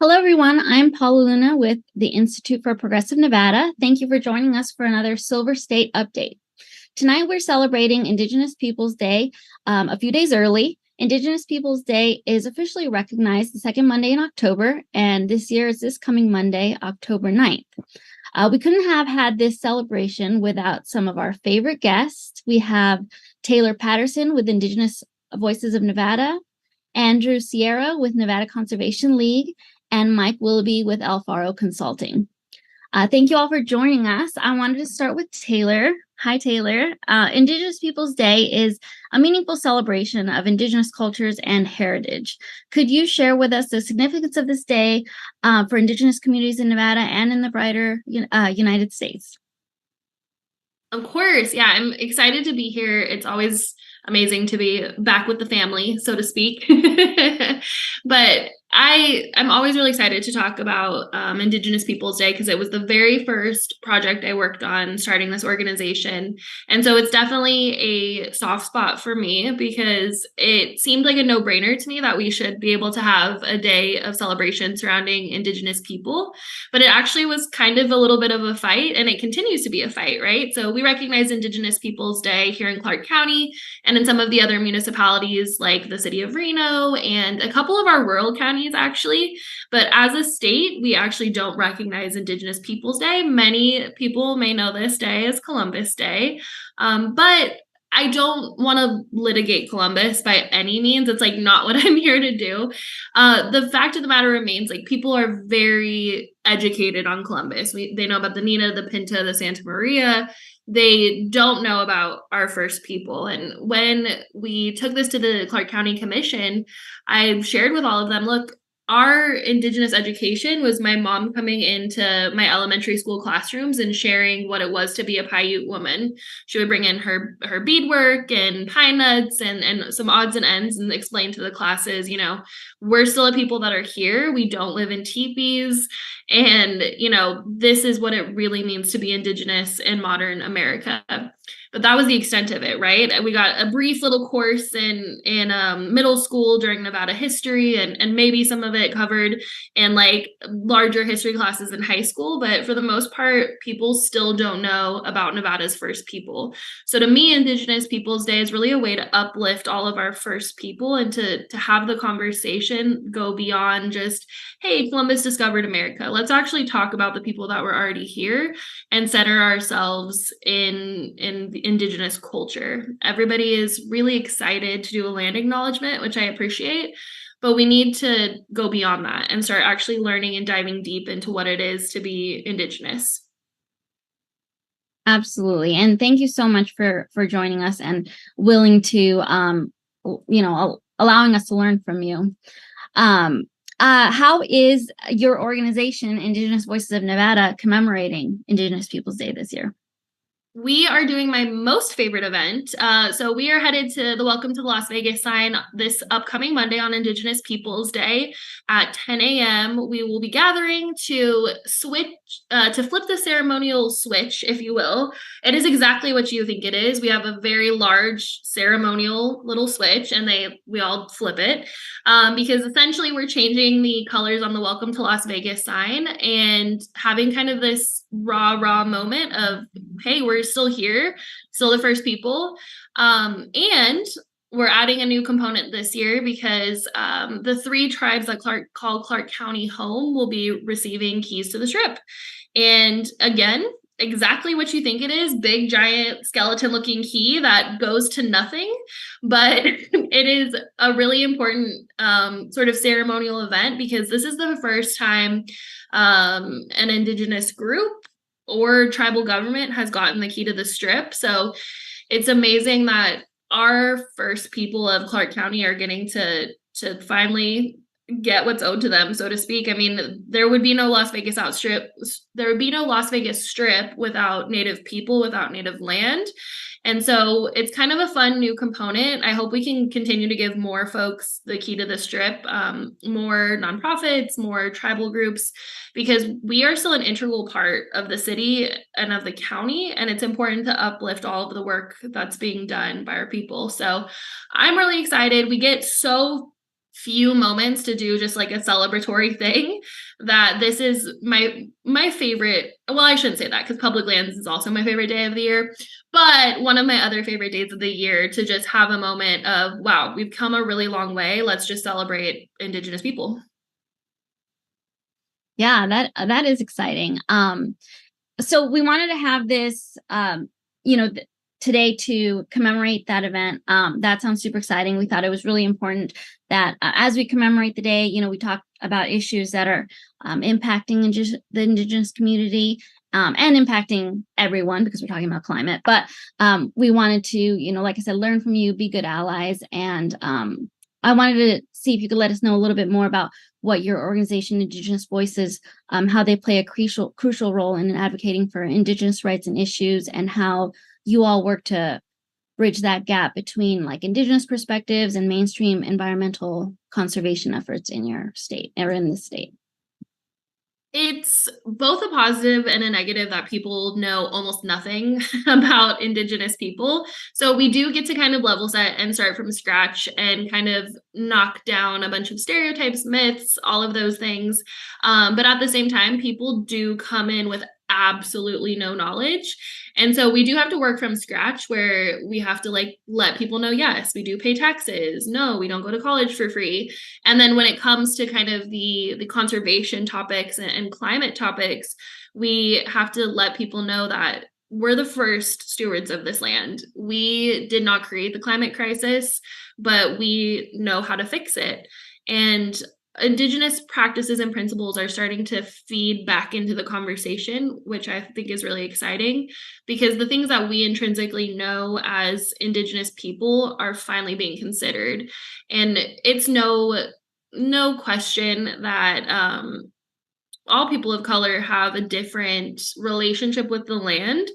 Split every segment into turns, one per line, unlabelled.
Hello, everyone. I'm Paula Luna with the Institute for Progressive Nevada. Thank you for joining us for another Silver State update. Tonight, we're celebrating Indigenous Peoples Day a few days early. Indigenous Peoples Day is officially recognized the second Monday in October, and this year is this coming Monday, October 9th. We couldn't have had this celebration without some of our favorite guests. We have Taylor Patterson with Indigenous Voices of Nevada, Andrew Sierra with Nevada Conservation League, and Mike Willoughby with Alfaro Consulting. Thank you all for joining us. I wanted to start with Taylor. Hi, Taylor. Indigenous Peoples Day is a meaningful celebration of Indigenous cultures and heritage. Could you share with us the significance of this day for Indigenous communities in Nevada and in the brighter United States?
Of course. Yeah, I'm excited to be here. It's always amazing to be back with the family, so to speak. But I'm always really excited to talk about Indigenous Peoples Day because it was the very first project I worked on starting this organization. And so it's definitely a soft spot for me because it seemed like a no-brainer to me that we should be able to have a day of celebration surrounding Indigenous people. But it actually was kind of a little bit of a fight, and it continues to be a fight, right? So we recognize Indigenous Peoples Day here in Clark County and in some of the other municipalities like the city of Reno and a couple of our rural counties actually. But as a state, we actually don't recognize Indigenous Peoples Day. Many people may know this day as Columbus Day, but I don't want to litigate Columbus by any means. It's like not what I'm here to do. The fact of the matter remains, like, people are very educated on Columbus. They know about the Nina, the Pinta, the Santa Maria. They don't know about our first people. And when we took this to the Clark County Commission, I shared with all of them, look, our Indigenous education was my mom coming into my elementary school classrooms and sharing what it was to be a Paiute woman. She would bring in her beadwork and pine nuts and some odds and ends and explain to the classes, we're still a people that are here. We don't live in teepees. And, this is what it really means to be Indigenous in modern America. But that was the extent of it, right? We got a brief little course in middle school during Nevada history, and maybe some of it covered in like larger history classes in high school. But for the most part, people still don't know about Nevada's first people. So to me, Indigenous Peoples Day is really a way to uplift all of our first people and to have the conversation go beyond just, hey, Columbus discovered America. Let's actually talk about the people that were already here and center ourselves in Indigenous culture. Everybody is really excited to do a land acknowledgement, which I appreciate, but we need to go beyond that and start actually learning and diving deep into what it is to be Indigenous.
Absolutely. And thank you so much for joining us and willing to, allowing us to learn from you. How is your organization, Indigenous Voices of Nevada, commemorating Indigenous Peoples Day this year?
We are doing my most favorite event. So we are headed to the Welcome to Las Vegas sign this upcoming Monday on Indigenous Peoples Day at 10 a.m. We will be gathering to flip the ceremonial switch, if you will. It is exactly what you think it is. We have a very large ceremonial little switch, and we all flip it because essentially we're changing the colors on the Welcome to Las Vegas sign and having kind of this rah moment of, hey, we're still here, still the first people. And we're adding a new component this year because the 3 tribes that call Clark County home will be receiving keys to the Strip. And again, exactly what you think it is, big, giant, skeleton-looking key that goes to nothing. But it is a really important sort of ceremonial event because this is the first time an Indigenous group or tribal government has gotten the key to the Strip. So it's amazing that our first people of Clark County are getting to finally get what's owed to them, so to speak. I mean, there would be no Las Vegas Strip without Native people, without Native land. And so it's kind of a fun new component. I hope we can continue to give more folks the key to the Strip, more nonprofits, more tribal groups, because we are still an integral part of the city and of the county. And it's important to uplift all of the work that's being done by our people. So I'm really excited. We get so few moments to do just like a celebratory thing, that this is my favorite. Well, I shouldn't say that because public lands is also my favorite day of the year, but one of my other favorite days of the year to just have a moment of, wow, we've come a really long way. Let's just celebrate Indigenous people.
Yeah, that is exciting. So we wanted to have this, you know, today to commemorate that event. That sounds super exciting. We thought it was really important that as we commemorate the day, you know, we talk about issues that are impacting the Indigenous community and impacting everyone because we're talking about climate. But we wanted to, you know, like I said, learn from you, be good allies. And I wanted to see if you could let us know a little bit more about what your organization, Indigenous Voices, how they play a crucial role in advocating for Indigenous rights and issues, and how you all work to bridge that gap between like Indigenous perspectives and mainstream environmental conservation efforts in your state or in the state.
It's both a positive and a negative that people know almost nothing about Indigenous people. So we do get to kind of level set and start from scratch and kind of knock down a bunch of stereotypes, myths, all of those things. But at the same time, people do come in with absolutely no knowledge. And so we do have to work from scratch where we have to like let people know, yes, we do pay taxes. No, we don't go to college for free. And then when it comes to kind of the conservation topics and climate topics, we have to let people know that we're the first stewards of this land. We did not create the climate crisis, but we know how to fix it. And Indigenous practices and principles are starting to feed back into the conversation, which I think is really exciting because the things that we intrinsically know as Indigenous people are finally being considered. And it's no question that all people of color have a different relationship with the land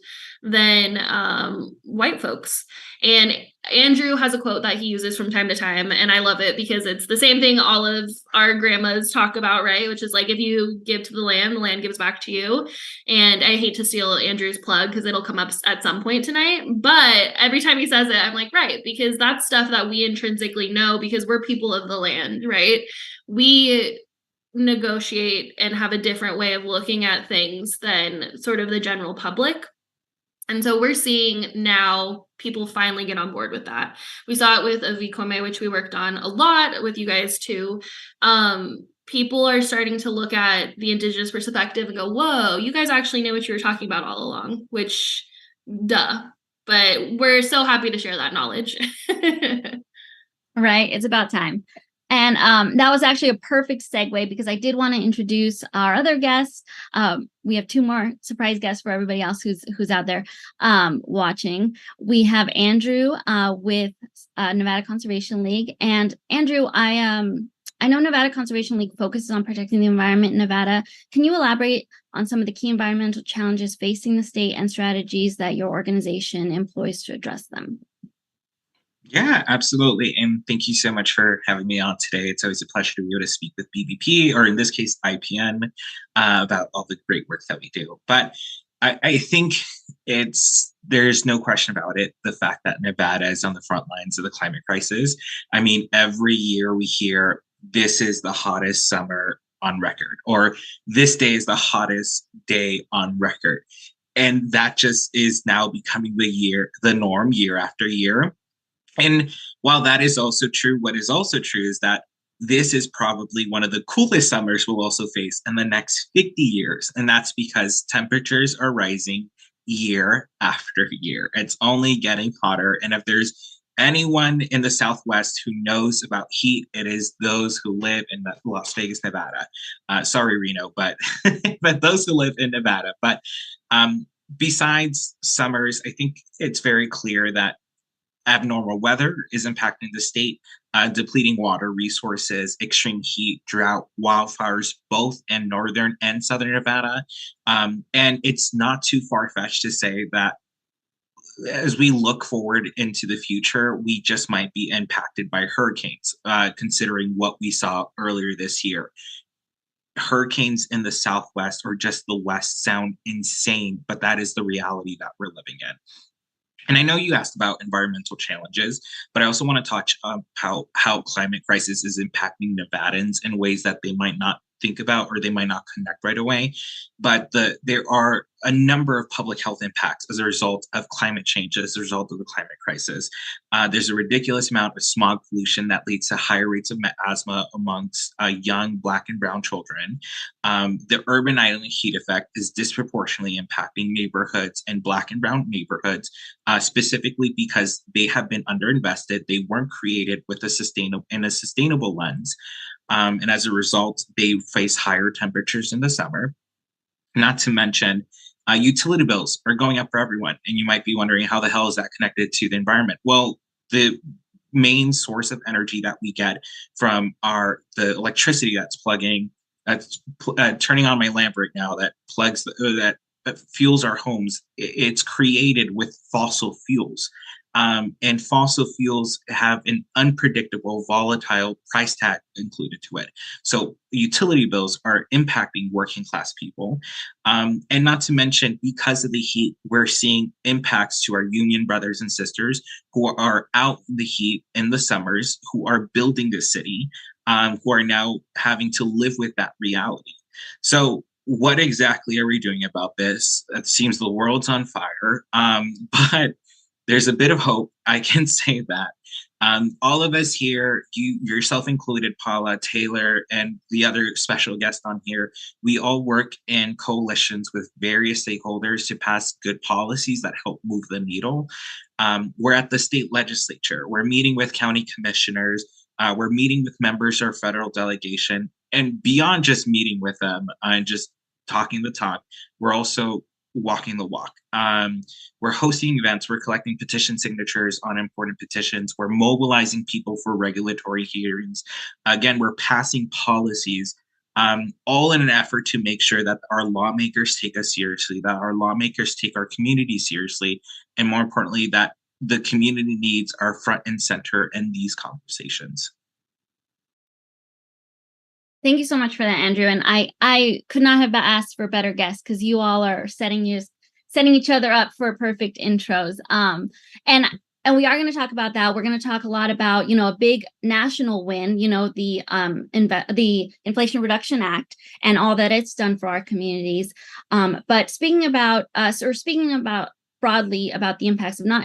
than white folks. And Andrew has a quote that he uses from time to time, and I love it because it's the same thing all of our grandmas talk about, right? Which is like, if you give to the land gives back to you. And I hate to steal Andrew's plug because it'll come up at some point tonight, but every time he says it, I'm like, right, because that's stuff that we intrinsically know because we're people of the land, right? We negotiate and have a different way of looking at things than sort of the general public. And so we're seeing now people finally get on board with that. We saw it with Avikome, which we worked on a lot with you guys too. People are starting to look at the Indigenous perspective and go, whoa, you guys actually knew what you were talking about all along, which duh. But we're so happy to share that knowledge.
Right. It's about time. And that was actually a perfect segue because I did want to introduce our other guests. We have two more surprise guests for everybody else who's out there watching. We have Andrew with Nevada Conservation League. And Andrew, I know Nevada Conservation League focuses on protecting the environment in Nevada. Can you elaborate on some of the key environmental challenges facing the state and strategies that your organization employs to address them?
Yeah, absolutely. And thank you so much for having me on today. It's always a pleasure to be able to speak with BVP, or in this case, IPN, about all the great work that we do. But I think there's no question about it, the fact that Nevada is on the front lines of the climate crisis. I mean, every year we hear this is the hottest summer on record, or this day is the hottest day on record. And that just is now becoming the norm year after year. And while that is also true, what is also true is that this is probably one of the coolest summers we'll also face in the next 50 years. And that's because temperatures are rising year after year. It's only getting hotter. And if there's anyone in the Southwest who knows about heat, it is those who live in Las Vegas, Nevada. Sorry, Reno, but but those who live in Nevada. But besides summers, I think it's very clear that abnormal weather is impacting the state, depleting water resources, extreme heat, drought, wildfires, both in northern and southern Nevada. And it's not too far-fetched to say that as we look forward into the future, we just might be impacted by hurricanes, considering what we saw earlier this year. Hurricanes in the Southwest or just the West sound insane, but that is the reality that we're living in. And I know you asked about environmental challenges, but I also want to touch on how climate crisis is impacting Nevadans in ways that they might not think about or they might not connect right away. But there are a number of public health impacts as a result of climate change, as a result of the climate crisis. There's a ridiculous amount of smog pollution that leads to higher rates of asthma amongst young Black and Brown children. The urban island heat effect is disproportionately impacting neighborhoods and Black and Brown neighborhoods, specifically because they have been underinvested. They weren't created with a sustainable lens. And as a result, they face higher temperatures in the summer. Not to mention, utility bills are going up for everyone. And you might be wondering, how the hell is that connected to the environment? Well, the main source of energy that we get from the electricity that's turning on my lamp right now, that fuels our homes, it's created with fossil fuels. And fossil fuels have an unpredictable, volatile price tag included to it. So utility bills are impacting working class people. And not to mention, because of the heat, we're seeing impacts to our union brothers and sisters who are out in the heat in the summers, who are building the city, who are now having to live with that reality. So what exactly are we doing about this? It seems the world's on fire, but there's a bit of hope. I can say that. All of us here, you yourself included, Paula, Taylor, and the other special guest on here, we all work in coalitions with various stakeholders to pass good policies that help move the needle. We're at the state legislature. We're meeting with county commissioners. We're meeting with members of our federal delegation. And beyond just meeting with them and just talking the talk, we're also walking the walk. We're hosting events. We're collecting petition signatures on important petitions. We're mobilizing people for regulatory hearings. Again, we're passing policies, all in an effort to make sure that our lawmakers take us seriously, that our lawmakers take our community seriously, and more importantly, that the community needs are front and center in these conversations.
Thank you so much for that, Andrew. And I could not have asked for better guests, because you all are setting each other up for perfect intros. And we are going to talk about that. We're going to talk a lot about, a big national win, the Inflation Reduction Act and all that it's done for our communities. But speaking about us, or speaking about broadly about the impacts of not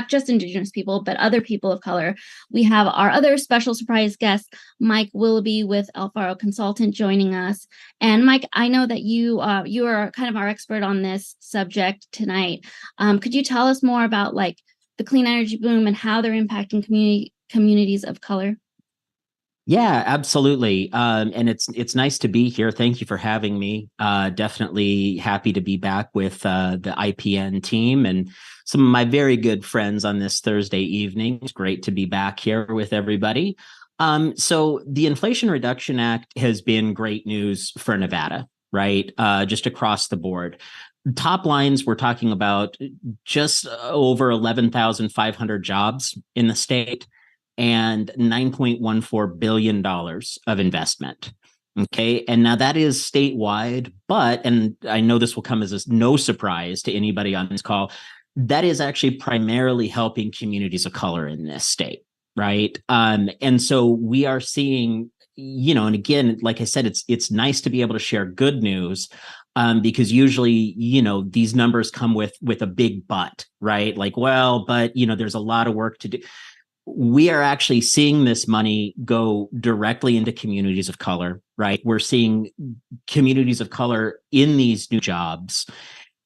just Indigenous people, but other people of color, we have our other special surprise guest, Mike Willoughby with Alfaro Consultant, joining us. And Mike, I know that you are kind of our expert on this subject tonight. Could you tell us more about the clean energy boom and how they're impacting communities of color?
Yeah, absolutely. And it's nice to be here. Thank you for having me. Definitely happy to be back with the IPN team and some of my very good friends on this Thursday evening. It's great to be back here with everybody. So the Inflation Reduction Act has been great news for Nevada, right? Just across the board. Top lines, we're talking about just over 11,500 jobs in the state and $9.14 billion of investment. Okay. And now that is statewide, and I know this will come as no surprise to anybody on this call, that is actually primarily helping communities of color in this state. Right. And so we are seeing, and again, like I said, it's nice to be able to share good news. Because usually, these numbers come with a big but, right? But there's a lot of work to do. We are actually seeing this money go directly into communities of color, right? We're seeing communities of color in these new jobs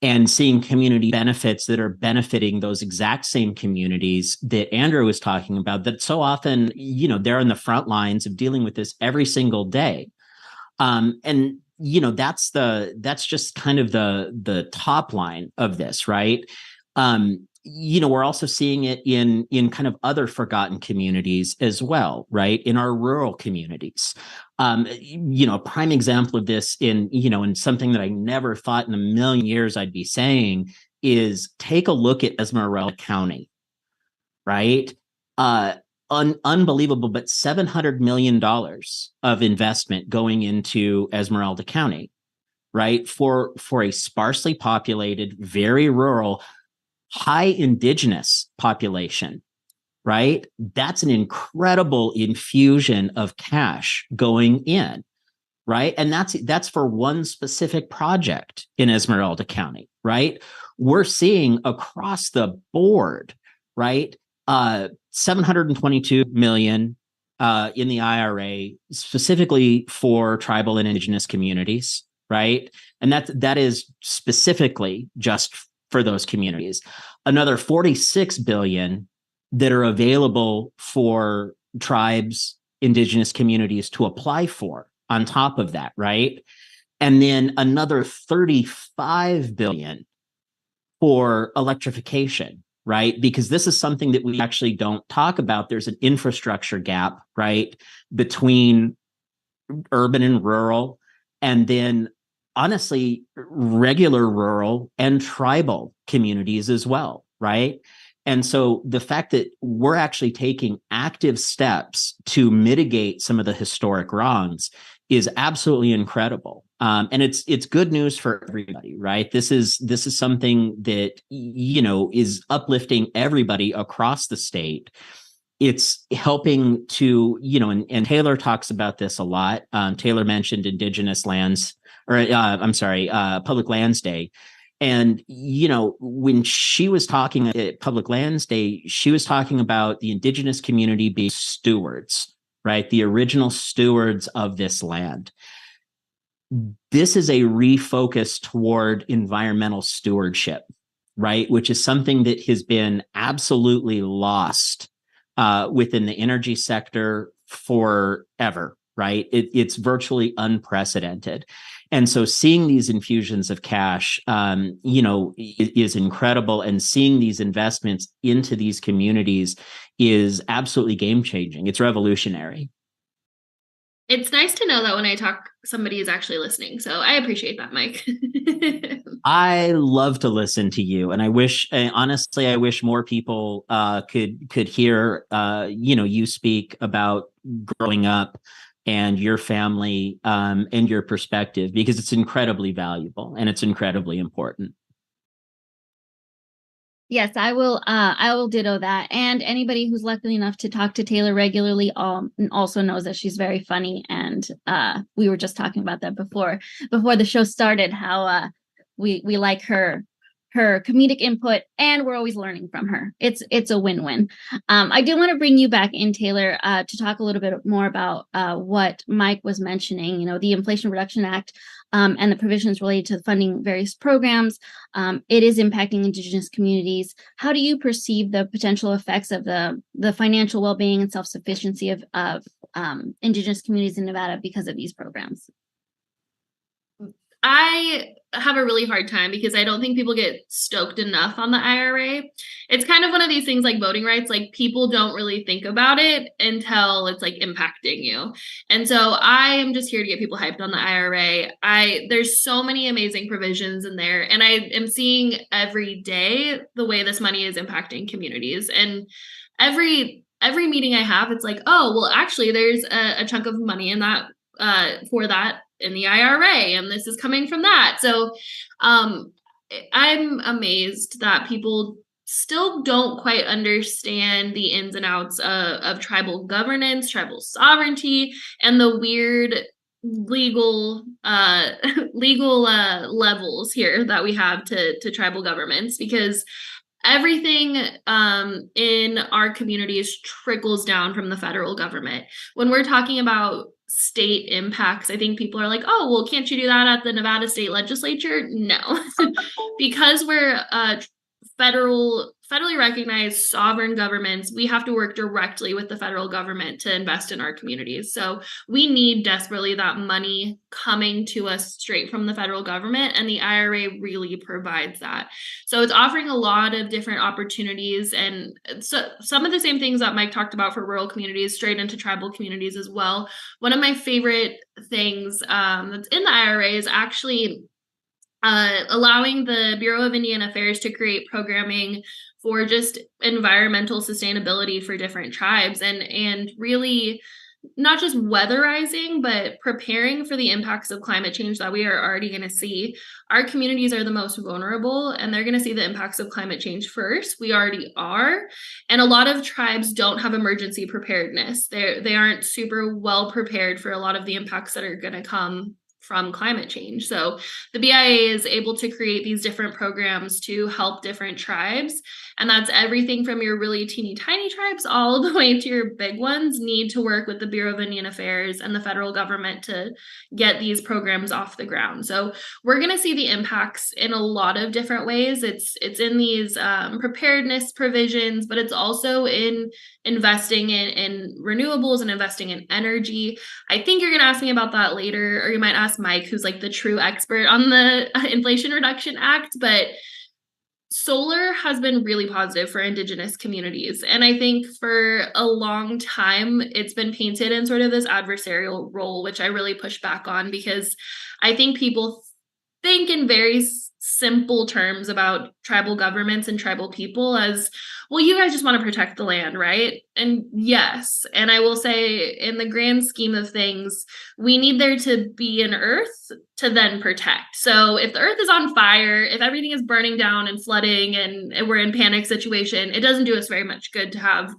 and seeing community benefits that are benefiting those exact same communities that Andrew was talking about, that so often, they're in the front lines of dealing with this every single day. And that's just kind of the top line of this, right? We're also seeing it in kind of other forgotten communities as well, right? In our rural communities. A prime example of this in something that I never thought in a million years I'd be saying is take a look at Esmeralda County, right? Unbelievable, but $700 million of investment going into Esmeralda County, right? For a sparsely populated, very rural, high indigenous population, right? That's an incredible infusion of cash going in, right? And that's for one specific project in Esmeralda County, right? We're seeing across the board, right? 722 million in the IRA specifically for tribal and indigenous communities, right? And that is specifically just for those communities. Another 46 billion that are available for tribes, indigenous communities to apply for on top of that, right? And then another 35 billion for electrification, right? Because this is something that we actually don't talk about. There's an infrastructure gap, right, between urban and rural, and then honestly, regular rural and tribal communities as well, right? And so the fact that we're actually taking active steps to mitigate some of the historic wrongs is absolutely incredible. And it's good news for everybody, right? This is something that, you know, is uplifting everybody across the state. It's helping to, you know, and Taylor talks about this a lot. Taylor mentioned Indigenous lands, or Public Lands Day. And, you know, when she was talking at Public Lands Day, she was talking about the indigenous community being stewards, right? The original stewards of this land. This is a refocus toward environmental stewardship, right? Which is something that has been absolutely lost within the energy sector forever, right? It's virtually unprecedented. And so seeing these infusions of cash, you know, is incredible. And seeing these investments into these communities is absolutely game changing. It's revolutionary.
It's nice to know that when I talk, somebody is actually listening. So I appreciate that, Mike.
I love to listen to you, and I wish, honestly, I wish more people could hear, you know, you speak about growing up and your family and your perspective, because it's incredibly valuable and it's incredibly important.
Yes, I will. I will ditto that. And anybody who's lucky enough to talk to Taylor regularly, also knows that she's very funny. And we were just talking about that before the show started. How we like her comedic input, and we're always learning from her. It's a win-win. I do want to bring you back in, Taylor, to talk a little bit more about what Mike was mentioning. You know, the Inflation Reduction Act. And the provisions related to funding various programs. It is impacting Indigenous communities. How do you perceive the potential effects of the financial well-being and self-sufficiency of Indigenous communities in Nevada because of these programs?
I have a really hard time because I don't think people get stoked enough on the IRA. It's kind of one of these things like voting rights, like people don't really think about it until it's like impacting you. And so I am just here to get people hyped on the IRA. There's so many amazing provisions in there, and I am seeing every day the way this money is impacting communities. And every meeting I have, it's like, oh, well, actually there's a chunk of money in that for that in the IRA, and this is coming from that. So I'm amazed that people still don't quite understand the ins and outs of tribal governance, tribal sovereignty, and the weird legal levels here that we have to tribal governments, because everything in our communities trickles down from the federal government. When we're talking about state impacts, I think people are like, oh, well, can't you do that at the Nevada state legislature? No, because we're federally recognized sovereign governments, we have to work directly with the federal government to invest in our communities. So we need desperately that money coming to us straight from the federal government, and the IRA really provides that. So it's offering a lot of different opportunities, and so some of the same things that Mike talked about for rural communities straight into tribal communities as well. One of my favorite things that's in the IRA is actually allowing the Bureau of Indian Affairs to create programming for just environmental sustainability for different tribes, and really not just weatherizing, but preparing for the impacts of climate change that we are already going to see. Our communities are the most vulnerable, and they're going to see the impacts of climate change first. We already are. And a lot of tribes don't have emergency preparedness. They aren't super well prepared for a lot of the impacts that are going to come from climate change. So the BIA is able to create these different programs to help different tribes. And that's everything from your really teeny tiny tribes all the way to your big ones need to work with the Bureau of Indian Affairs and the federal government to get these programs off the ground. So we're going to see the impacts in a lot of different ways. It's in these preparedness provisions, but it's also in investing in renewables and investing in energy. I think you're going to ask me about that later, or you might ask Mike, who's like the true expert on the Inflation Reduction Act, but solar has been really positive for Indigenous communities. And I think for a long time, it's been painted in sort of this adversarial role, which I really push back on, because I think people think in very simple terms about tribal governments and tribal people as, well, you guys just want to protect the land, right? And yes, and I will say in the grand scheme of things, we need there to be an earth to then protect. So if the earth is on fire, if everything is burning down and flooding and we're in panic situation, it doesn't do us very much good to have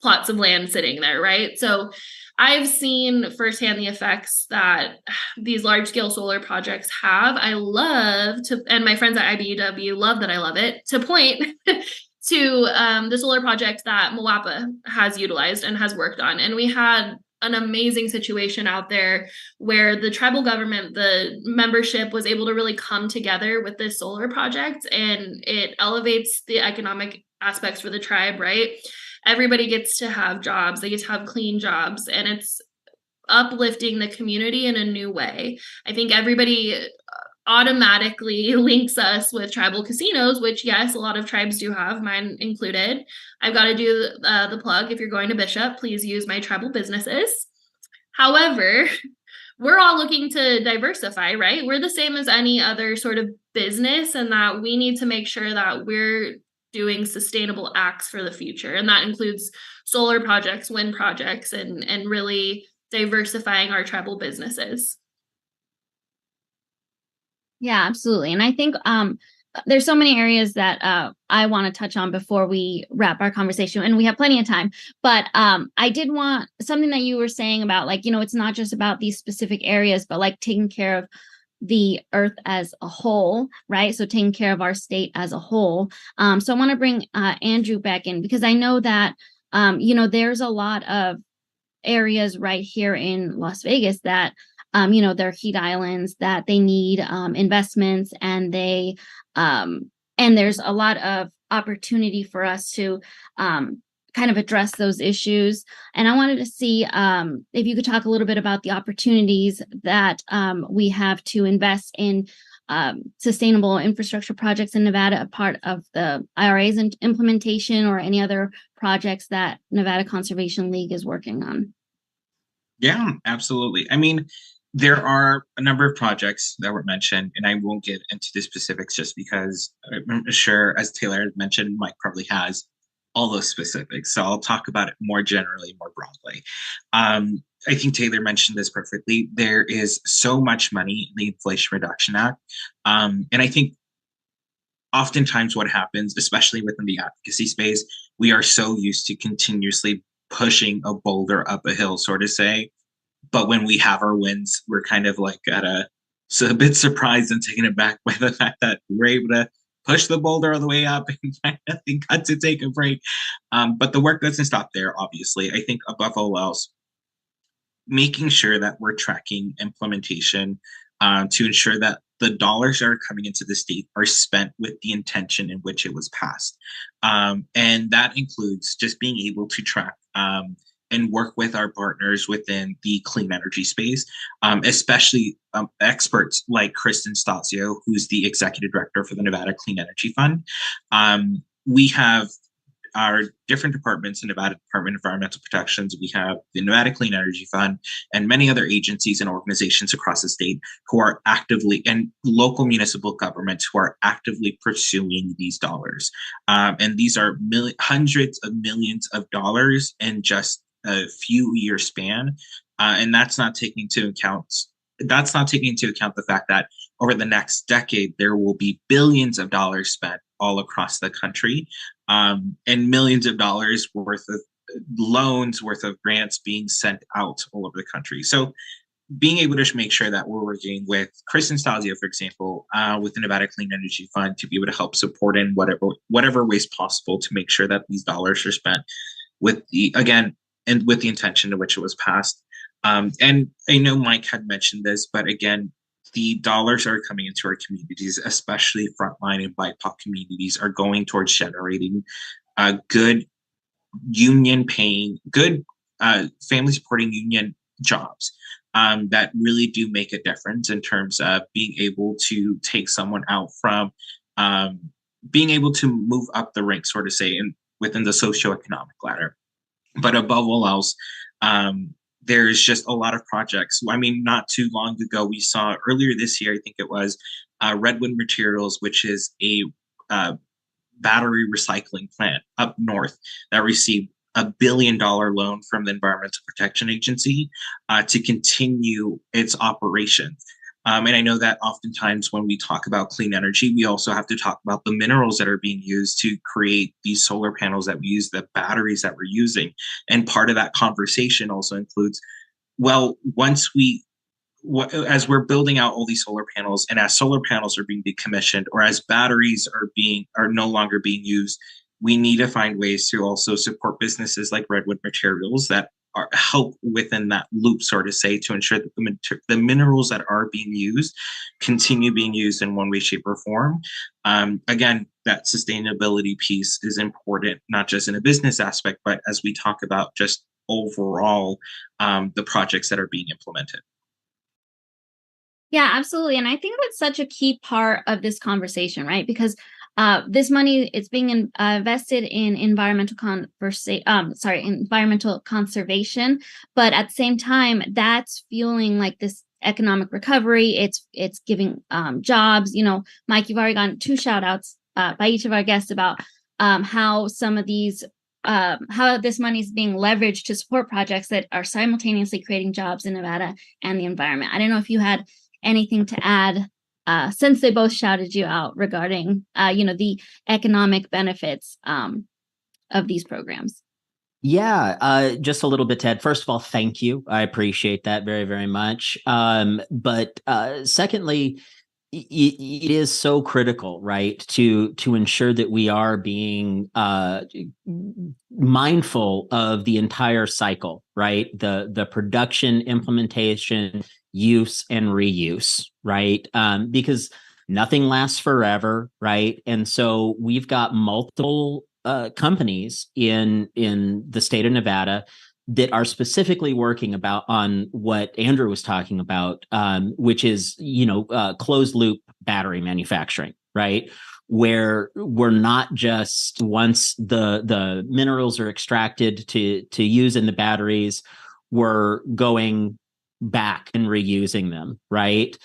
plots of land sitting there, right? So I've seen firsthand the effects that these large-scale solar projects have. I love to, and my friends at IBEW love that I love it, to point to the solar project that Moapa has utilized and has worked on. And we had an amazing situation out there where the tribal government, the membership was able to really come together with this solar project, and it elevates the economic aspects for the tribe, right? Everybody gets to have jobs, they get to have clean jobs, and it's uplifting the community in a new way. I think everybody automatically links us with tribal casinos, which yes, a lot of tribes do have, mine included. I've got to do the plug. If you're going to Bishop, please use my tribal businesses. However, we're all looking to diversify, right? We're the same as any other sort of business, and that we need to make sure that we're doing sustainable acts for the future. And that includes solar projects, wind projects, and really diversifying our tribal businesses.
Yeah, absolutely. And I think there's so many areas that I want to touch on before we wrap our conversation, and we have plenty of time. But I did want something that you were saying about, like, it's not just about these specific areas, but like taking care of the earth as a whole, right? So taking care of our state as a whole. So I want to bring Andrew back in, because I know that, there's a lot of areas right here in Las Vegas that, they're heat islands that they need investments, and and there's a lot of opportunity for us to kind of address those issues. And I wanted to see if you could talk a little bit about the opportunities that we have to invest in sustainable infrastructure projects in Nevada, a part of the IRA's implementation, or any other projects that Nevada Conservation League is working on.
Yeah, absolutely. I mean, there are a number of projects that were mentioned, and I won't get into the specifics just because I'm sure, as Taylor had mentioned, Mike probably has all those specifics. So I'll talk about it more generally, more broadly. I think Taylor mentioned this perfectly. There is so much money in the Inflation Reduction Act. And I think oftentimes what happens, especially within the advocacy space, we are so used to continuously pushing a boulder up a hill, sort of say. But when we have our wins, we're kind of like a bit surprised and taken aback by the fact that we're able to push the boulder all the way up and got to take a break. But the work doesn't stop there, obviously. I think above all else, making sure that we're tracking implementation to ensure that the dollars that are coming into the state are spent with the intention in which it was passed. And that includes just being able to track and work with our partners within the clean energy space, especially experts like Kristen Stasio, who's the executive director for the Nevada Clean Energy Fund. We have our different departments in Nevada Department of Environmental Protections. We have the Nevada Clean Energy Fund and many other agencies and organizations across the state who are actively, and local municipal governments who are actively pursuing these dollars. And these are hundreds of millions of dollars in just a few year span, and that's not taking into account the fact that over the next decade there will be billions of dollars spent all across the country, and millions of dollars worth of loans, worth of grants being sent out all over the country. So being able to make sure that we're working with Chris and Stasio, for example, with the Nevada Clean Energy Fund, to be able to help support in whatever ways possible to make sure that these dollars are spent with the intention to which it was passed. And I know Mike had mentioned this, but again, the dollars that are coming into our communities, especially frontline and BIPOC communities, are going towards generating good union paying, good family supporting union jobs that really do make a difference in terms of being able to take someone out from being able to move up the ranks, sort of say, within the socioeconomic ladder. But above all else, there's just a lot of projects. I mean, not too long ago, we saw earlier this year, I think it was Redwood Materials, which is a battery recycling plant up north that received $1 billion loan from the Environmental Protection Agency to continue its operations. And I know that oftentimes when we talk about clean energy, we also have to talk about the minerals that are being used to create these solar panels that we use, the batteries that we're using. And part of that conversation also includes, well, as we're building out all these solar panels, and as solar panels are being decommissioned, or as batteries are no longer being used, we need to find ways to also support businesses like Redwood Materials that help within that loop, sort of say, to ensure that the minerals that are being used continue being used in one way, shape, or form. Again, that sustainability piece is important, not just in a business aspect, but as we talk about just overall the projects that are being implemented.
Yeah, absolutely. And I think that's such a key part of this conversation, right? Because this money is being invested in environmental conservation, but at the same time, that's fueling like this economic recovery. It's giving jobs. You know, Mike, you've already gotten 2 shout outs by each of our guests about how some of these how this money is being leveraged to support projects that are simultaneously creating jobs in Nevada and the environment. I don't know if you had anything to add since they both shouted you out regarding, the economic benefits of these programs.
Yeah, just a little bit, Ted. First of all, thank you. I appreciate that very, very much. But secondly, it is so critical, right, to ensure that we are being mindful of the entire cycle, right? The production, implementation, use, and reuse, right? Because nothing lasts forever, right? And so we've got multiple companies in the state of Nevada that are specifically working on what Andrew was talking about, which is, closed loop battery manufacturing, right? Where we're not just, once the minerals are extracted to use in the batteries, we're going back and reusing them, right?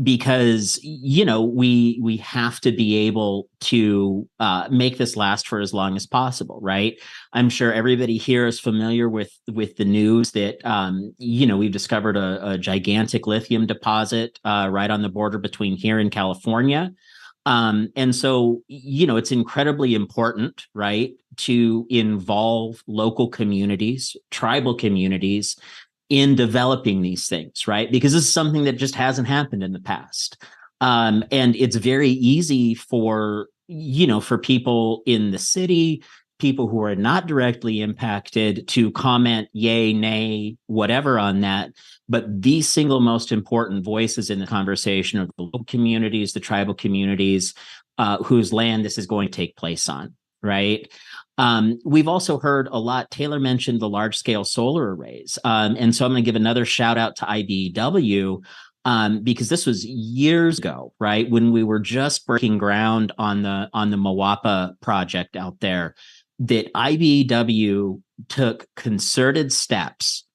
Because we have to be able to make this last for as long as possible, right? I'm sure everybody here is familiar with the news that we've discovered a gigantic lithium deposit right on the border between here and California. And so, it's incredibly important, right, to involve local communities, tribal communities, in developing these things, right? Because this is something that just hasn't happened in the past. And it's very easy for people in the city, people who are not directly impacted, to comment yay, nay, whatever on that. But the single most important voices in the conversation are the local communities, the tribal communities, whose land this is going to take place on, right? We've also heard a lot. Taylor mentioned the large scale solar arrays. And so I'm going to give another shout out to IBEW, because this was years ago, right? When we were just breaking ground on the Mawapa project out there, that IBEW took concerted steps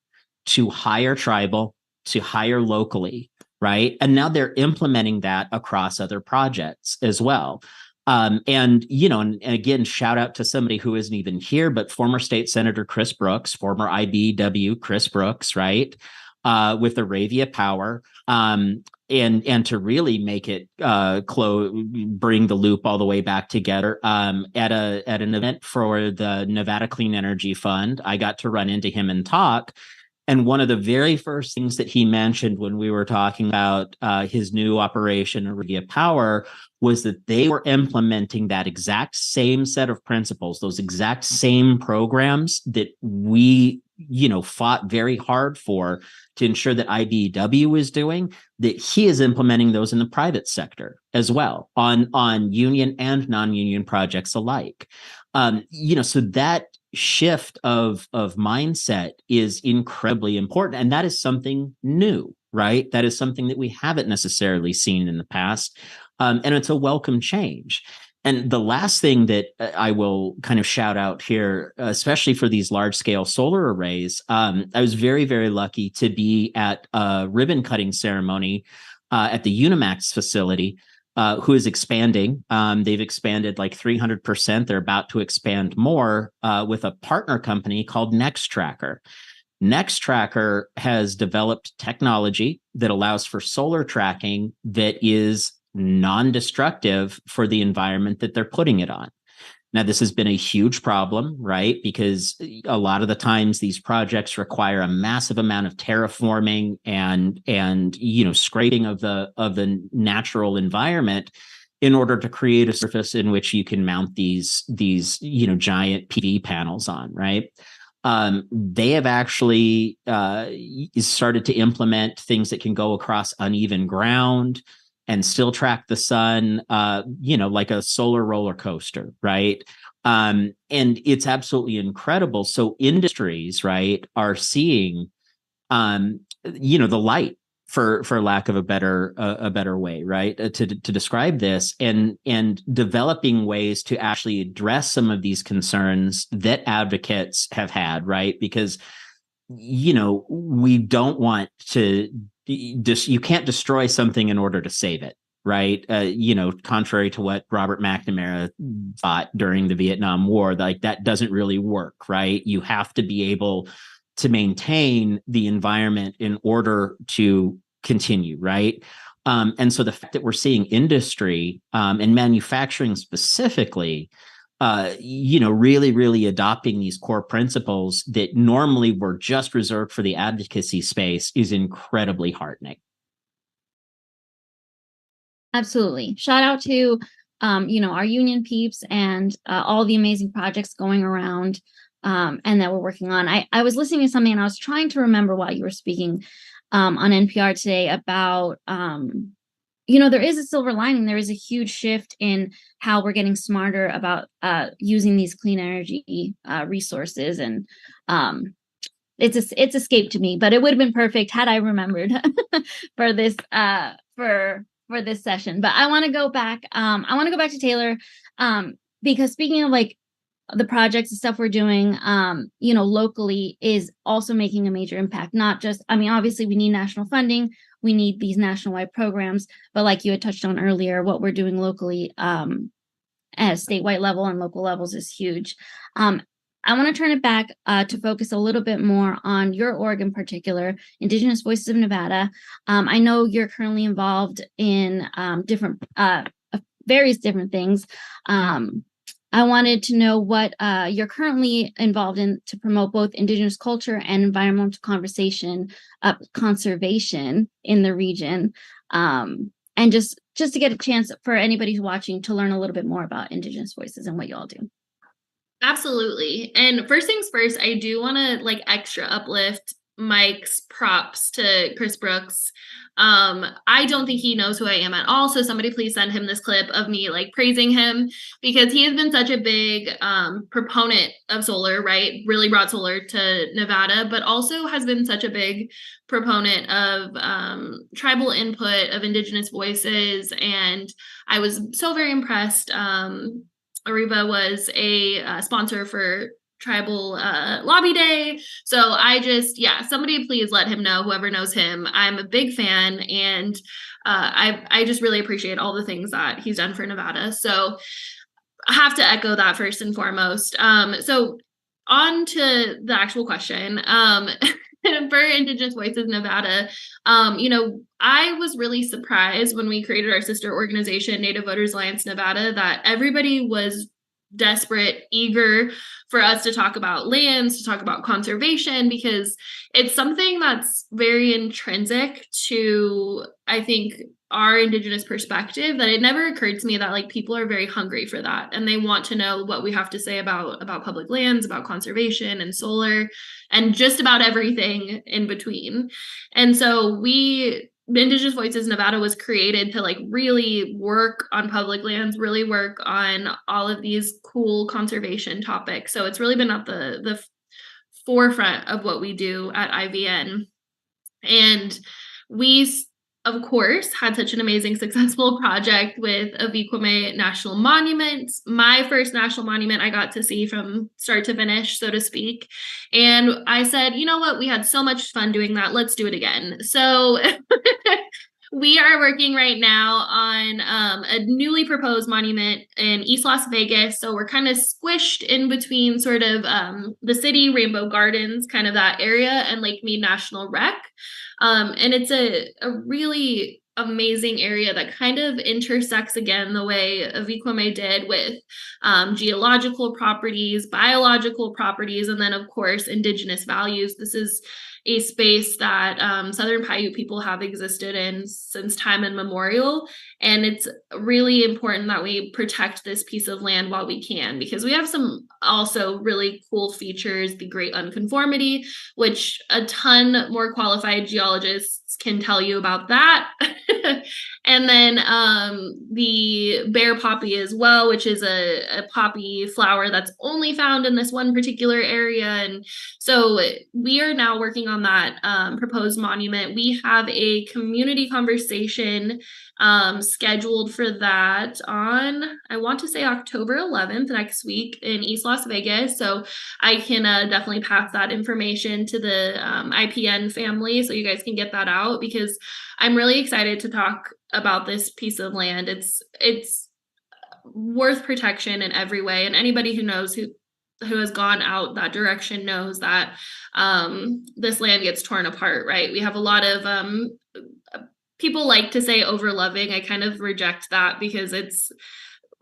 to hire tribal, to hire locally, right? And now they're implementing that across other projects as well. And, and again, shout out to somebody who isn't even here, but former state senator Chris Brooks, former IBEW Chris Brooks, right? With Aravia Power. And to really make it bring the loop all the way back together at an event for the Nevada Clean Energy Fund, I got to run into him and talk. And one of the very first things that he mentioned when we were talking about his new operation, Aravia Power, was that they were implementing that exact same set of principles, those exact same programs that we, fought very hard for to ensure that IBEW is doing, that he is implementing those in the private sector as well on union and non-union projects alike. So that shift of mindset is incredibly important, and that is something new, right? That is something that we haven't necessarily seen in the past, and it's a welcome change. And the last thing that I will kind of shout out here, especially for these large-scale solar arrays, I was very, very lucky to be at a ribbon cutting ceremony at the Unimax facility, who is expanding. They've expanded like 300%. They're about to expand more with a partner company called Nextracker. Nextracker has developed technology that allows for solar tracking that is non-destructive for the environment that they're putting it on. Now, this has been a huge problem, right? Because a lot of the times these projects require a massive amount of terraforming and scraping of the natural environment in order to create a surface in which you can mount these giant PV panels on, right? They have actually started to implement things that can go across uneven ground and still track the sun, like a solar roller coaster, right? And it's absolutely incredible. So industries, right, are seeing, the light, for lack of a better way, right, to describe this, and developing ways to actually address some of these concerns that advocates have had, right? Because we don't want to. You can't destroy something in order to save it, right? Contrary to what Robert McNamara thought during the Vietnam War, like that doesn't really work, right? You have to be able to maintain the environment in order to continue, right? And so the fact that we're seeing industry and manufacturing specifically, really, really adopting these core principles that normally were just reserved for the advocacy space is incredibly heartening.
Absolutely. Shout out to, our union peeps and all the amazing projects going around and that we're working on. I was listening to something and I was trying to remember while you were speaking on NPR today about there is a silver lining. There is a huge shift in how we're getting smarter about using these clean energy resources, and it's escaped to me. But it would have been perfect had I remembered for this for this session. But I want to go back. I want to go back to Taylor because speaking of like the projects and stuff we're doing, locally is also making a major impact. Not just, obviously we need national funding. We need these national-wide programs, but like you had touched on earlier, what we're doing locally at a statewide level and local levels is huge. I want to turn it back to focus a little bit more on your org in particular, Indigenous Voices of Nevada. I know you're currently involved in various different things. I wanted to know what you're currently involved in to promote both Indigenous culture and environmental conservation in the region. And just to get a chance for anybody who's watching to learn a little bit more about Indigenous Voices and what you all do.
Absolutely. And first things first, I do want to extra uplift Mike's props to Chris Brooks. I don't think he knows who I am at all. So somebody please send him this clip of me praising him, because he has been such a big proponent of solar, right? Really brought solar to Nevada, but also has been such a big proponent of tribal input, of Indigenous voices. And I was so very impressed. Arriva was a sponsor for tribal lobby day. So I just, yeah, somebody please let him know, whoever knows him. I'm a big fan, and I just really appreciate all the things that he's done for Nevada. So I have to echo that first and foremost. So on to the actual question. For Indigenous Voices Nevada, I was really surprised when we created our sister organization, Native Voters Alliance Nevada, that everybody was desperate, eager for us to talk about lands, to talk about conservation, because it's something that's very intrinsic to, I think, our Indigenous perspective, that it never occurred to me that like people are very hungry for that, and they want to know what we have to say about public lands, about conservation and solar, and just about everything in between. And so Indigenous Voices Nevada was created to like really work on public lands, really work on all of these cool conservation topics. So it's really been at the forefront of what we do at IVN. And we, of course, had such an amazing, successful project with Avikwame National Monument. My first national monument I got to see from start to finish, so to speak. And I said, you know what? We had so much fun doing that. Let's do it again. So we are working right now on a newly proposed monument in East Las Vegas. So we're kind of squished in between sort of the city, Rainbow Gardens, kind of that area, and Lake Mead National Rec. And it's a really amazing area that kind of intersects again the way Avikwame did with geological properties, biological properties, and then of course Indigenous values. This is a space that Southern Paiute people have existed in since time immemorial. And it's really important that we protect this piece of land while we can, because we have some also really cool features, the Great Unconformity, which a ton more qualified geologists can tell you about that. And then the bear poppy as well, which is a poppy flower that's only found in this one particular area. And so we are now working on that proposed monument. We have a community conversation scheduled for that on, I want to say October 11th, next week in East Las Vegas. So I can definitely pass that information to the IPN family so you guys can get that out, because I'm really excited to talk about this piece of land. It's worth protection in every way, and anybody who knows who has gone out that direction knows that this land gets torn apart, right? We have a lot of people like to say overloving. I kind of reject that, because it's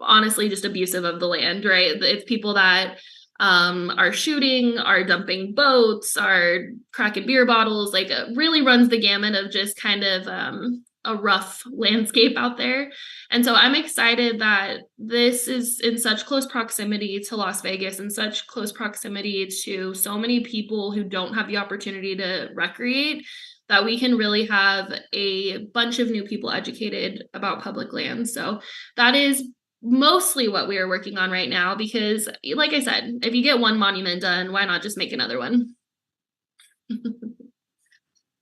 honestly just abusive of the land, right? It's people that are shooting, are dumping boats, are cracking beer bottles, like it really runs the gamut of just kind of a rough landscape out there. And so I'm excited that this is in such close proximity to Las Vegas, and such close proximity to so many people who don't have the opportunity to recreate, that we can really have a bunch of new people educated about public lands. So that is mostly what we are working on right now, because like I said, if you get one monument done, why not just make another one?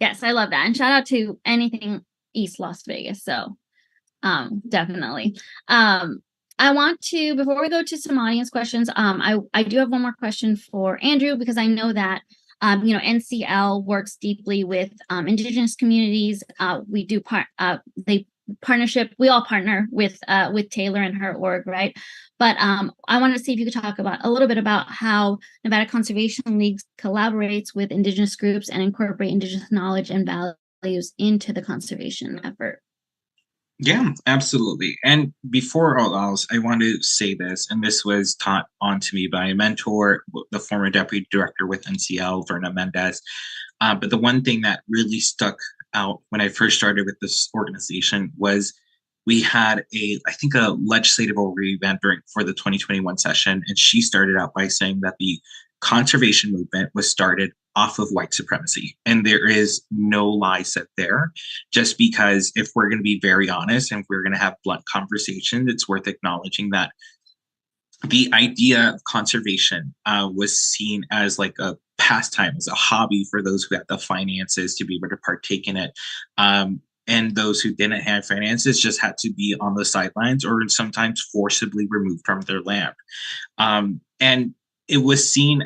Yes, I love that. And shout out to anything East Las Vegas. So definitely. I want to, before we go to some audience questions, I do have one more question for Andrew, because I know that NCL works deeply with Indigenous communities. We all partner with Taylor and her org, right? But I wanted to see if you could talk about a little bit about how Nevada Conservation League collaborates with Indigenous groups and incorporate Indigenous knowledge and values into the conservation effort.
Yeah, absolutely. And before all else, I want to say this, and this was taught on to me by a mentor, the former deputy director with NCL, Verna Mendez. But the one thing that really stuck out when I first started with this organization was we had a legislative overview event for the 2021 session. And she started out by saying that the conservation movement was started off of white supremacy. And there is no lie set there, just because if we're going to be very honest and if we're going to have blunt conversations, it's worth acknowledging that the idea of conservation was seen as like a pastime, as a hobby for those who had the finances to be able to partake in it. And those who didn't have finances just had to be on the sidelines or sometimes forcibly removed from their land. And it was seen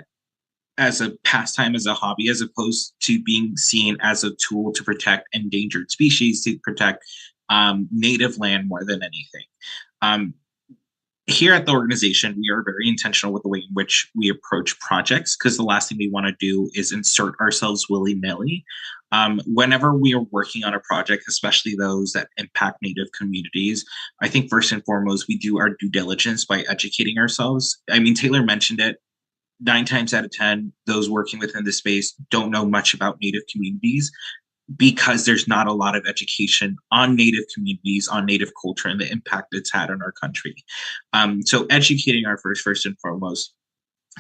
as a pastime, as a hobby, as opposed to being seen as a tool to protect endangered species, to protect native land more than anything. Um, Here at the organization, we are very intentional with the way in which we approach projects, because the last thing we want to do is insert ourselves willy-nilly. Whenever we are working on a project, especially those that impact Native communities, I think first and foremost, we do our due diligence by educating ourselves. I mean, Taylor mentioned it. 9 times out of 10, those working within the space don't know much about Native communities, because there's not a lot of education on Native communities, on Native culture, and the impact it's had on our country. So educating our first and foremost,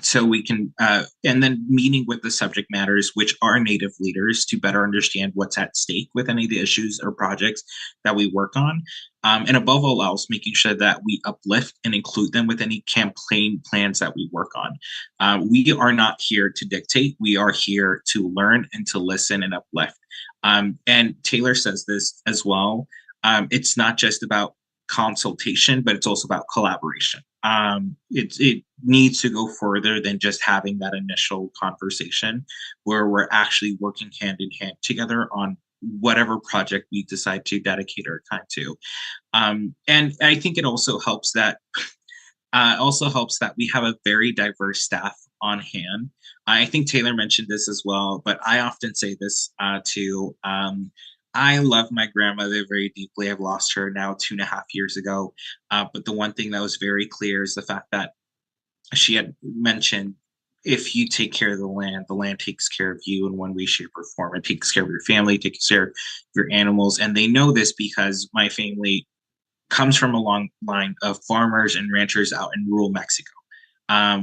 so we can, and then meeting with the subject matters, which are Native leaders, to better understand what's at stake with any of the issues or projects that we work on. And above all else, making sure that we uplift and include them with any campaign plans that we work on. We are not here to dictate. We are here to learn and to listen and uplift. And Taylor says this as well. It's not just about consultation, but it's also about collaboration. It needs to go further than just having that initial conversation, where we're actually working hand in hand together on whatever project we decide to dedicate our time to. And I think it also helps that we have a very diverse staff on hand. I think Taylor mentioned this as well, but I often say this too. I love my grandmother very deeply. I've lost her now 2.5 years ago. But the one thing that was very clear is the fact that she had mentioned, if you take care of the land takes care of you in one way, shape, or form. It takes care of your family, takes care of your animals. And they know this because my family comes from a long line of farmers and ranchers out in rural Mexico,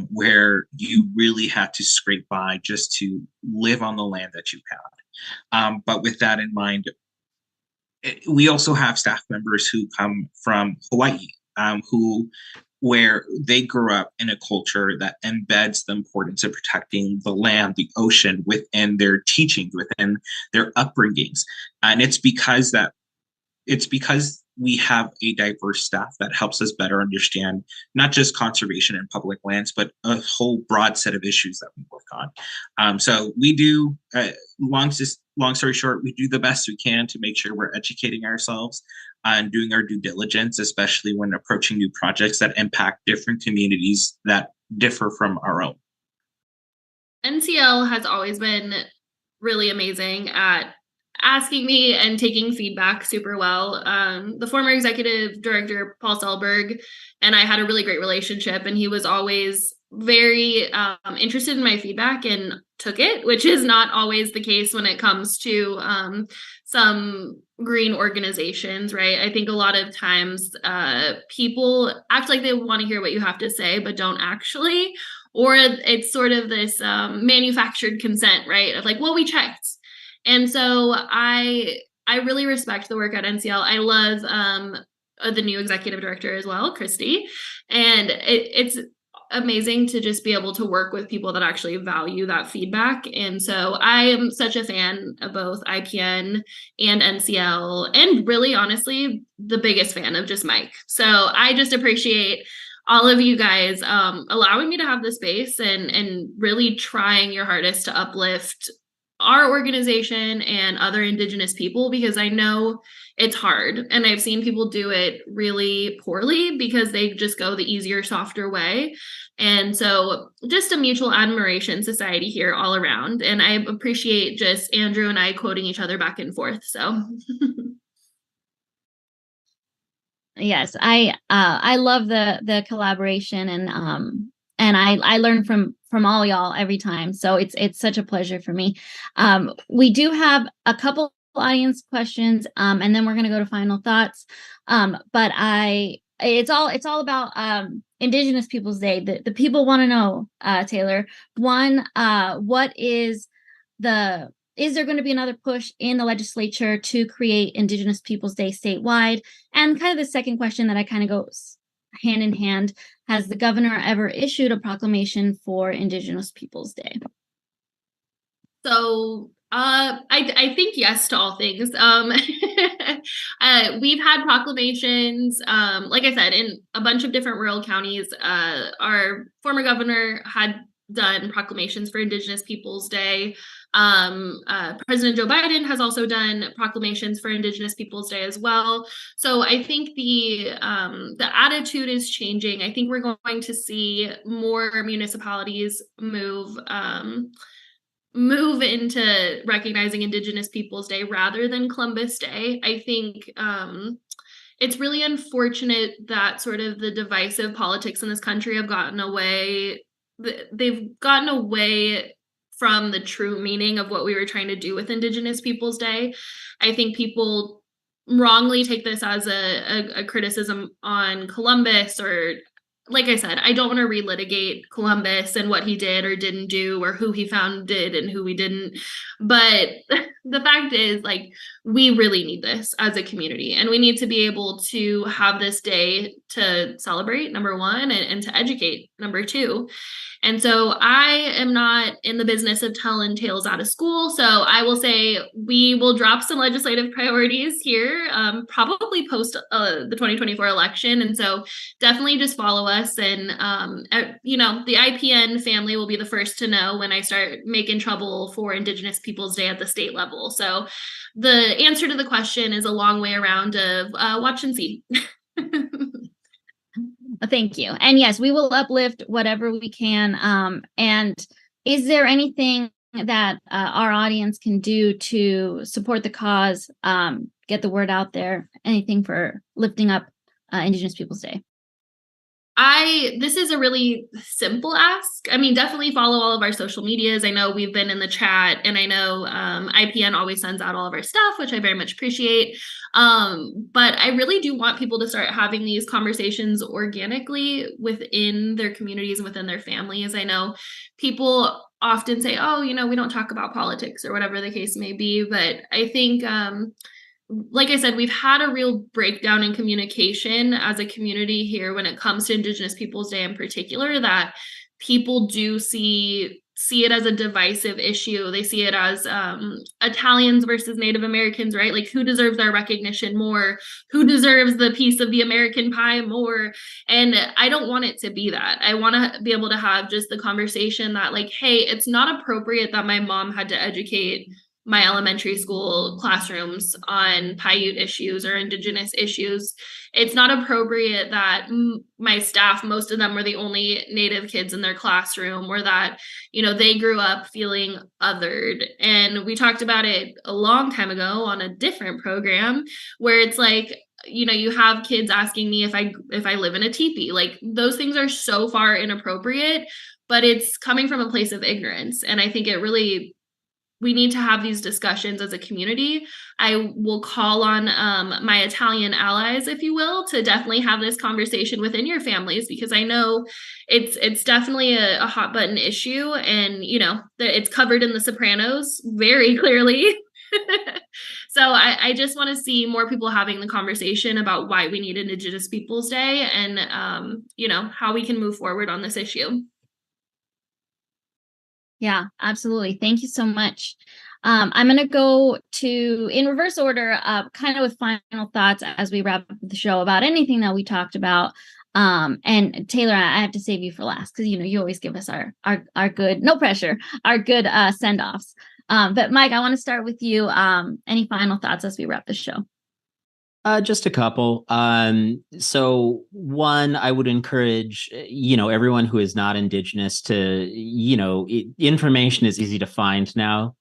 where you really had to scrape by just to live on the land that you had. But with that in mind, we also have staff members who come from Hawaii, where they grew up in a culture that embeds the importance of protecting the land, the ocean within their teachings, within their upbringings. And it's because we have a diverse staff that helps us better understand not just conservation and public lands, but a whole broad set of issues that we work on. So we do, long story short, we do the best we can to make sure we're educating ourselves and doing our due diligence, especially when approaching new projects that impact different communities that differ from our own.
NCL has always been really amazing at asking me and taking feedback super well. The former executive director, Paul Selberg, and I had a really great relationship, and he was always very interested in my feedback and took it, which is not always the case when it comes to some green organizations, right? I think a lot of times people act like they want to hear what you have to say, but don't actually, or it's sort of this manufactured consent, right? Of like, well, we checked. And so I really respect the work at NCL. I love the new executive director as well, Christy. And it's amazing to just be able to work with people that actually value that feedback. And so I am such a fan of both IPN and NCL, and really, honestly, the biggest fan of just Mike. So I just appreciate all of you guys allowing me to have the space and really trying your hardest to uplift our organization and other Indigenous people, because I know it's hard, and I've seen people do it really poorly because they just go the easier, softer way. And so just a mutual admiration society here all around. And I appreciate just Andrew and I quoting each other back and forth. So
yes, I love the collaboration, and I learn from all y'all every time. So it's such a pleasure for me. We do have a couple audience questions, and then we're gonna go to final thoughts. But it's all about Indigenous Peoples Day. The people want to know, Taylor, one, is there going to be another push in the legislature to create Indigenous Peoples Day statewide? And kind of the second question that I kind of goes hand in hand, has the governor ever issued a proclamation for Indigenous Peoples Day?
So I think yes to all things. I we've had proclamations, like I said, in a bunch of different rural counties. Our former governor had done proclamations for Indigenous Peoples Day. President Joe Biden has also done proclamations for Indigenous Peoples Day as well. So I think the attitude is changing. I think we're going to see more municipalities move into recognizing Indigenous Peoples Day rather than Columbus Day. I think it's really unfortunate that sort of the divisive politics in this country have gotten away. They've gotten away from the true meaning of what we were trying to do with Indigenous Peoples Day. I think people wrongly take this as a criticism on Columbus, or like I said, I don't want to relitigate Columbus and what he did or didn't do, or who he founded and who he didn't. But the fact is, like, we really need this as a community, and we need to be able to have this day to celebrate, number one, and to educate, number two. And so I am not in the business of telling tales out of school. So I will say we will drop some legislative priorities here, probably post the 2024 election. And so definitely just follow us. And, the IPN family will be the first to know when I start making trouble for Indigenous Peoples Day at the state level. So the answer to the question is a long way around of watch and see.
Thank you. And yes, we will uplift whatever we can. And is there anything that our audience can do to support the cause, get the word out there, anything for lifting up Indigenous Peoples Day?
This is a really simple ask. I mean, definitely follow all of our social medias. I know we've been in the chat, and I know IPN always sends out all of our stuff, which I very much appreciate. But I really do want people to start having these conversations organically within their communities and within their families. I know people often say, oh, we don't talk about politics or whatever the case may be. But I think like I said, we've had a real breakdown in communication as a community here when it comes to Indigenous Peoples Day in particular, that people do see it as a divisive issue. They see it as Italians versus Native Americans, right? Like, who deserves our recognition more? Who deserves the piece of the American pie more? And I don't want it to be that. I want to be able to have just the conversation that, like, hey, it's not appropriate that my mom had to educate my elementary school classrooms on Paiute issues or Indigenous issues. It's not appropriate that my staff, most of them were the only Native kids in their classroom, or that, they grew up feeling othered. And we talked about it a long time ago on a different program, where it's like, you have kids asking me if I live in a teepee. Like, those things are so far inappropriate, but it's coming from a place of ignorance. And I think we need to have these discussions as a community. I will call on my Italian allies, if you will, to definitely have this conversation within your families, because I know it's definitely a hot button issue, and it's covered in The Sopranos very clearly. So I just want to see more people having the conversation about why we need Indigenous Peoples Day, and how we can move forward on this issue.
Yeah, absolutely. Thank you so much. I'm going to go in reverse order, kind of with final thoughts as we wrap up the show about anything that we talked about. And Taylor, I have to save you for last, because you always give us our good, no pressure, our good send-offs. But Mike, I want to start with you. Any final thoughts as we wrap the show?
Just a couple. So one, I would encourage, everyone who is not Indigenous to, information is easy to find now.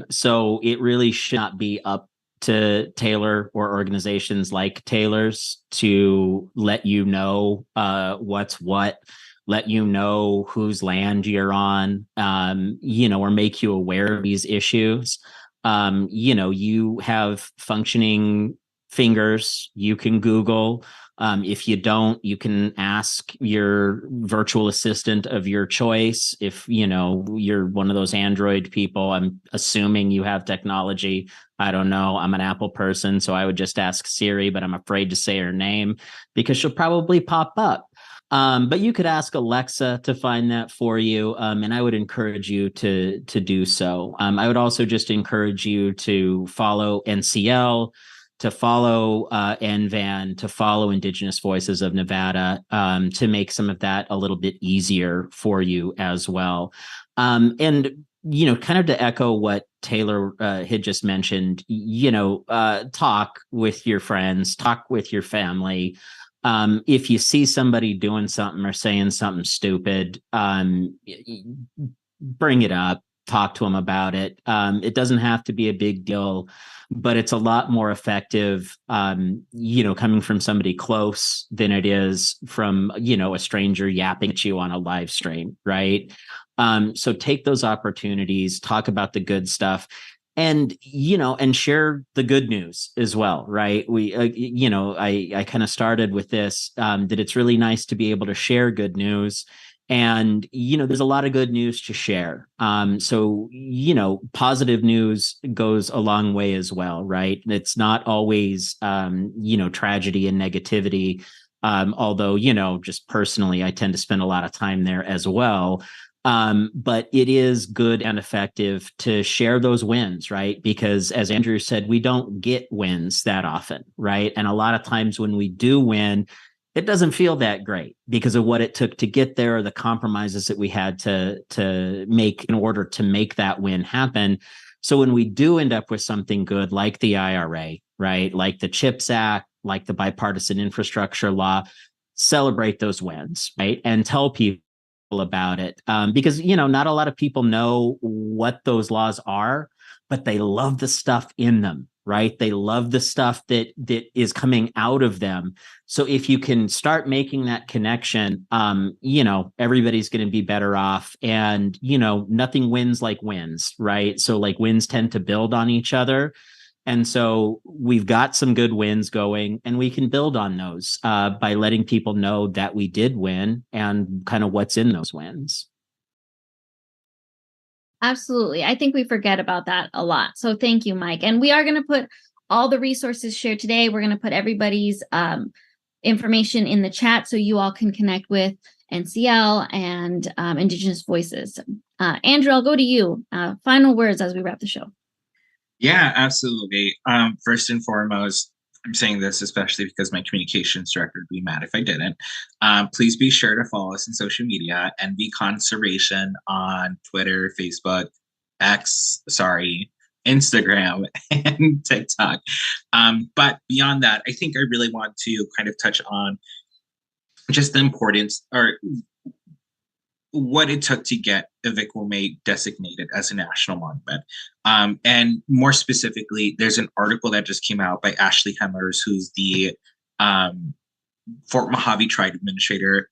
So it really should not be up to Taylor or organizations like Taylor's to let you know what's what, let you know whose land you're on, or make you aware of these issues. You have functioning fingers. You can Google. If you don't, you can ask your virtual assistant of your choice. If you're one of those Android people, I'm assuming you have technology. I don't know. I'm an Apple person, so I would just ask Siri, but I'm afraid to say her name because she'll probably pop up. But you could ask Alexa to find that for you, and I would encourage you to do so. I would also just encourage you to follow NCL, to follow NVAN, to follow Indigenous Voices of Nevada, to make some of that a little bit easier for you as well. And, kind of to echo what Taylor had just mentioned, talk with your friends, talk with your family. If you see somebody doing something or saying something stupid, bring it up, talk to them about it. It doesn't have to be a big deal, but it's a lot more effective, coming from somebody close than it is from, a stranger yapping at you on a live stream, right? So take those opportunities, talk about the good stuff, and share the good news as well, right? We I kind of started with this, that it's really nice to be able to share good news, and there's a lot of good news to share. So positive news goes a long way as well, right? It's not always tragedy and negativity, although just personally I tend to spend a lot of time there as well. But it is good and effective to share those wins, right? Because as Andrew said, we don't get wins that often, right? And a lot of times when we do win, it doesn't feel that great because of what it took to get there, the compromises that we had to make in order to make that win happen. So when we do end up with something good, like the IRA, right? Like the CHIPS Act, like the bipartisan infrastructure law, celebrate those wins, right? And tell people about it, because not a lot of people know what those laws are, but they love the stuff in them, right? They love the stuff that is coming out of them. So if you can start making that connection, everybody's going to be better off. And nothing wins like wins, right? So like wins tend to build on each other. And so we've got some good wins going, and we can build on those by letting people know that we did win and kind of what's in those wins.
Absolutely. I think we forget about that a lot. So thank you, Mike. And we are going to put all the resources shared today. We're going to put everybody's information in the chat so you all can connect with NCL and Indigenous Voices. Andrew, I'll go to you. Final words as we wrap the show.
Yeah, absolutely. First and foremost, I'm saying this especially because my communications director would be mad if I didn't. Please be sure to follow us on social media, NV Conservation on Twitter, Facebook, Instagram, and TikTok. But beyond that, I think I really want to kind of touch on just the importance or what it took to get Evikwame designated as a national monument. And more specifically, there's an article that just came out by Ashley Hemmers, who's the Fort Mojave Tribe Administrator.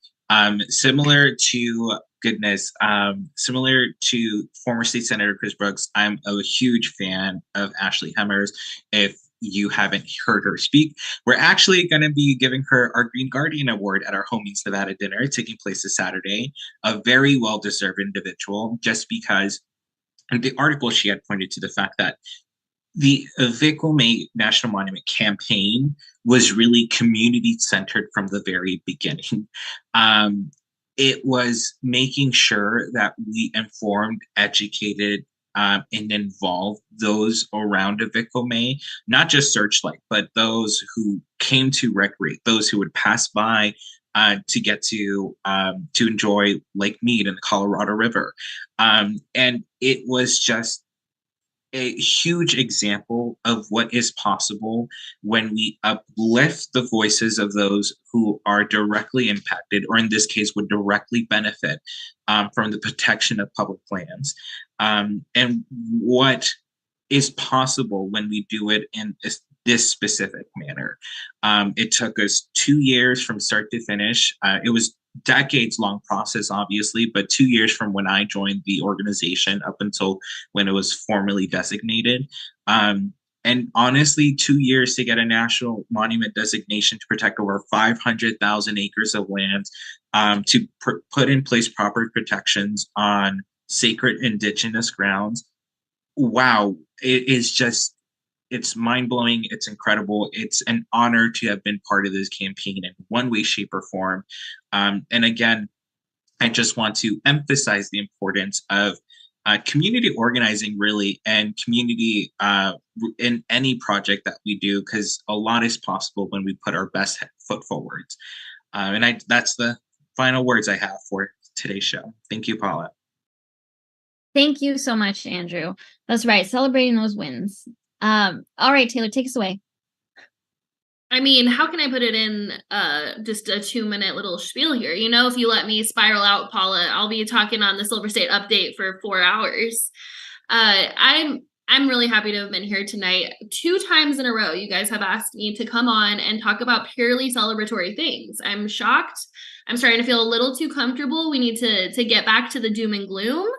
Similar to former State Senator Chris Brooks, I'm a huge fan of Ashley Hemmers. If you haven't heard her speak, we're actually going to be giving her our Green Guardian Award at our Homies Nevada dinner taking place this Saturday. A very well-deserved individual, just because in the article she had pointed to the fact that the Evikwame National Monument campaign was really community-centered from the very beginning. It was making sure that we informed, educated, and involve those around Evikwame, not just Searchlight, but those who came to recreate, those who would pass by to get to enjoy Lake Mead and the Colorado River. And it was just a huge example of what is possible when we uplift the voices of those who are directly impacted, or in this case, would directly benefit from the protection of public lands. And what is possible when we do it in this specific manner. It took us 2 years from start to finish. It was decades-long process, obviously, but 2 years from when I joined the organization up until when it was formally designated. And honestly, 2 years to get a national monument designation to protect over 500,000 acres of land, to put in place proper protections on sacred Indigenous grounds. Wow, it is just, it's mind-blowing. It's incredible. It's an honor to have been part of this campaign in one way, shape, or form. And again, I just want to emphasize the importance of community organizing really, and community in any project that we do, because a lot is possible when we put our best foot forward. That's the final words I have for today's show. Thank you, Paula.
Thank you so much, Andrew. That's right. Celebrating those wins. All right, Taylor, take us away.
I mean, how can I put it in just a 2-minute little spiel here? You know, if you let me spiral out, Paula, I'll be talking on the Silver State update for 4 hours. I'm really happy to have been here tonight. 2 times in a row, you guys have asked me to come on and talk about purely celebratory things. I'm shocked. I'm starting to feel a little too comfortable. We need to get back to the doom and gloom,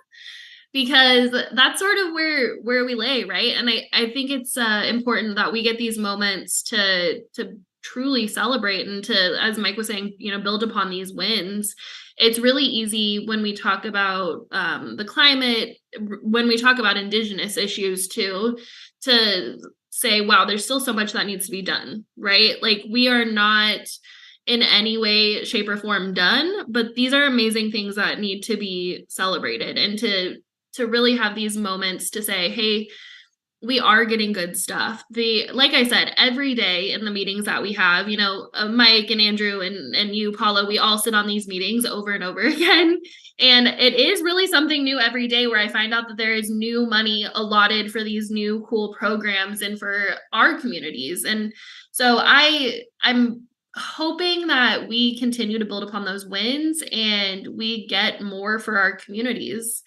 because that's sort of where we lay, right? And I think it's important that we get these moments to truly celebrate and to, as Mike was saying, you know, build upon these wins. It's really easy when we talk about the climate, when we talk about Indigenous issues too, to say, wow, there's still so much that needs to be done, right? Like, we are not in any way, shape, or form done, but these are amazing things that need to be celebrated, and to really have these moments to say, hey, we are getting good stuff. Like I said, every day in the meetings that we have, you know, Mike and Andrew and you, Paula, we all sit on these meetings over and over again. And it is really something new every day, where I find out that there is new money allotted for these new cool programs and for our communities. And so I'm hoping that we continue to build upon those wins and we get more for our communities.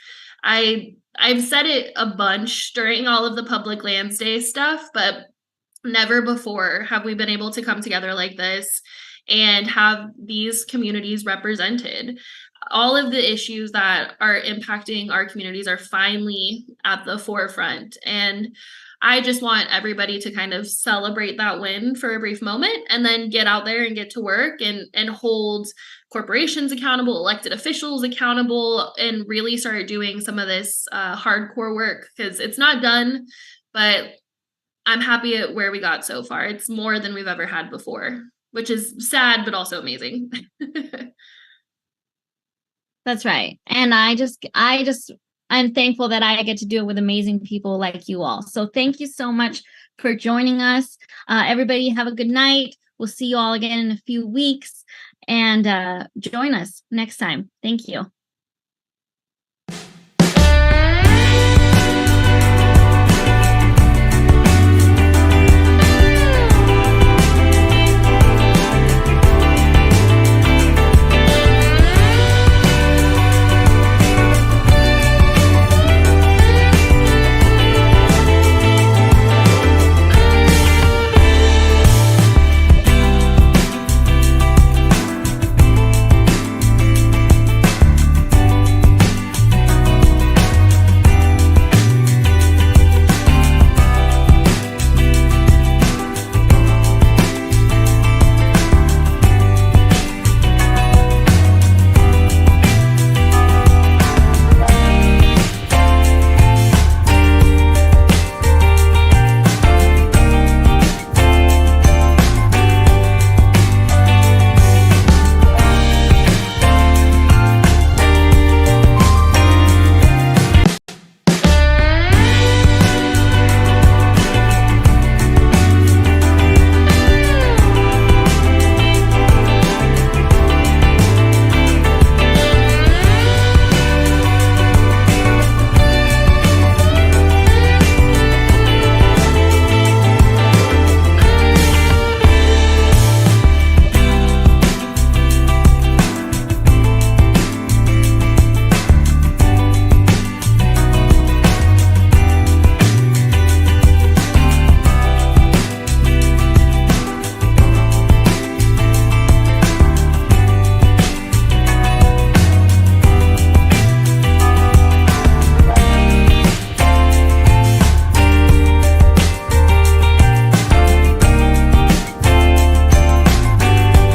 I've said it a bunch during all of the Public Lands Day stuff, but never before have we been able to come together like this and have these communities represented. All of the issues that are impacting our communities are finally at the forefront. And I just want everybody to kind of celebrate that win for a brief moment, and then get out there and get to work and hold corporations accountable, elected officials accountable, and really start doing some of this hardcore work, because it's not done, but I'm happy at where we got so far. It's more than we've ever had before, which is sad, but also amazing.
That's right. And I'm thankful that I get to do it with amazing people like you all. So thank you so much for joining us. Everybody have a good night. We'll see you all again in a few weeks, and join us next time. Thank you.